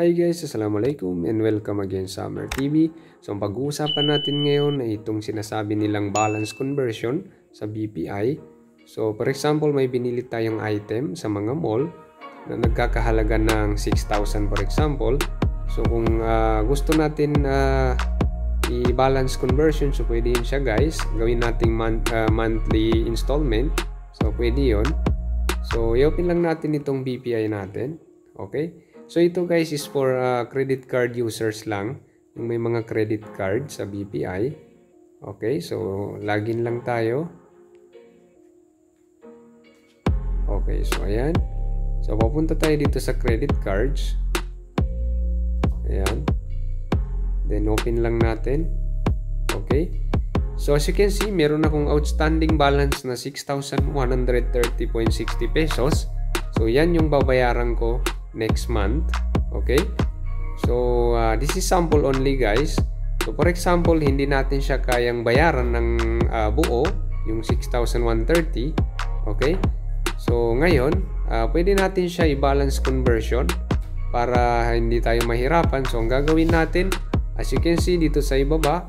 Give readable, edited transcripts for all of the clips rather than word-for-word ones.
Hi guys, Assalamualaikum and welcome again sa Amer TV. So ang pag-uusapan natin ngayon ay itong sinasabi nilang balance conversion sa BPI. So for example, may binili tayong item sa mga mall na nagkakahalaga ng 6,000 for example. So kung gusto natin i-balance conversion, so pwede yun siya guys. Gawin nating monthly installment. So pwede yun. So i-open lang natin itong BPI natin. Okay. So ito guys is for credit card users lang, yung may mga credit card sa BPI. Okay, so login lang tayo. Okay, so ayan. So papunta tayo dito sa credit cards. Ayan. Then open lang natin. Okay. So as you can see, meron akong outstanding balance na 6,130.60 pesos. So yan yung babayaran ko next month. Okay, so this is sample only guys. So for example, hindi natin siya kayang bayaran ng buo, yung 6,130. Okay, so ngayon pwede natin siya i-balance conversion para hindi tayo mahirapan. So ang gagawin natin, as you can see dito sa ibaba,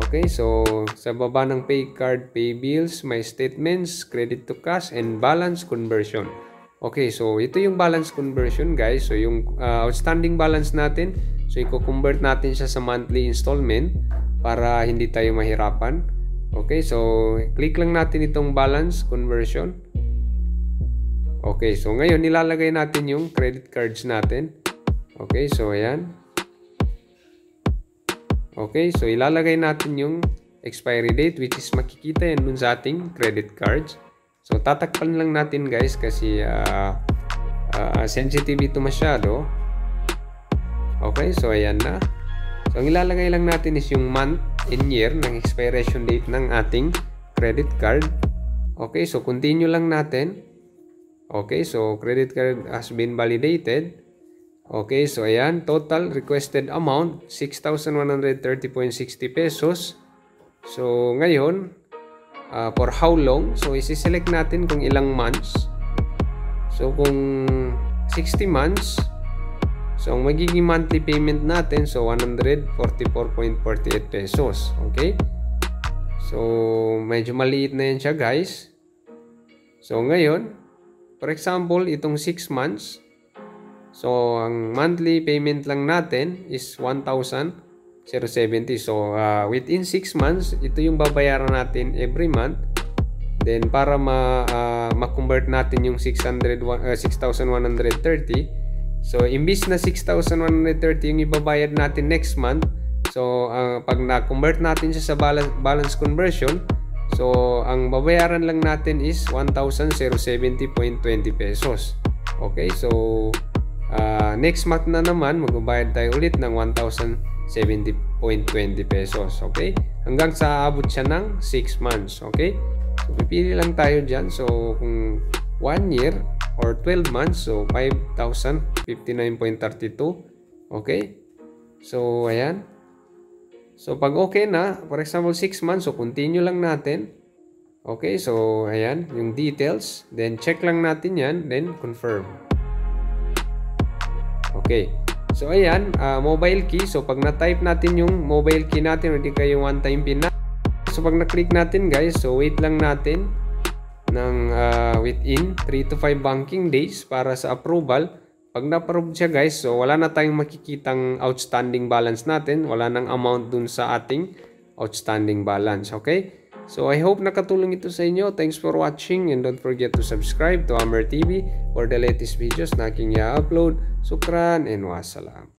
okay, so sa baba ng pay card, pay bills, my statements, credit to cash, and balance conversion. Okay, so ito yung balance conversion guys. So yung outstanding balance natin, so i-convert natin siya sa monthly installment para hindi tayo mahirapan. Okay, so click lang natin itong balance conversion. Okay, so ngayon nilalagay natin yung credit cards natin. Okay, so ayan. Okay, so ilalagay natin yung expiry date, which is makikita yan dun sa ating credit cards. So tatakpan lang natin guys kasi sensitive ito masyado. Okay, so ayan na. So ang ilalagay lang natin is yung month and year ng expiration date ng ating credit card. Okay, so continue lang natin. Okay, so credit card has been validated. Okay, so ayan, total requested amount 6,130.60 pesos. So ngayon, for how long? So isi-select natin kung ilang months. So kung 60 months, so ang magiging monthly payment natin, so 144.48 pesos. Okay, so medyo maliit na yan siya guys. So ngayon, for example, itong 6 months, so ang monthly payment lang natin is 1,070. So within 6 months, ito yung babayaran natin every month. Then para ma-convert natin yung 6,130, so imbis na 6,130 yung ibabayad natin next month, so pag na-convert natin siya sa balance conversion, so ang babayaran lang natin is 1,070.20 pesos. Okay, so next month na naman magbabayad tayo ulit ng 1,070.20 pesos. Okay, hanggang sa abot siya ng 6 months. Okay, so pipili lang tayo dyan. So kung 1 year or 12 months, so 5,059.32. Okay, so ayan. So pag okay na, for example 6 months, so continue lang natin. Okay, so ayan yung details, then check lang natin yan, then confirm. Okay, so ayan, mobile key. So pag na-type natin yung mobile key natin, hindi kayo one-time pin na. So pag na-click natin guys, so wait lang natin ng within 3 to 5 banking days para sa approval. Pag na-approve siya guys, so wala na tayong makikitang outstanding balance natin. Wala nang amount dun sa ating outstanding balance. Okay, so I hope nakatulong ito sa inyo. Thanks for watching and don't forget to subscribe to Amer TV for the latest videos na aking i-upload. Sukran and wassalam.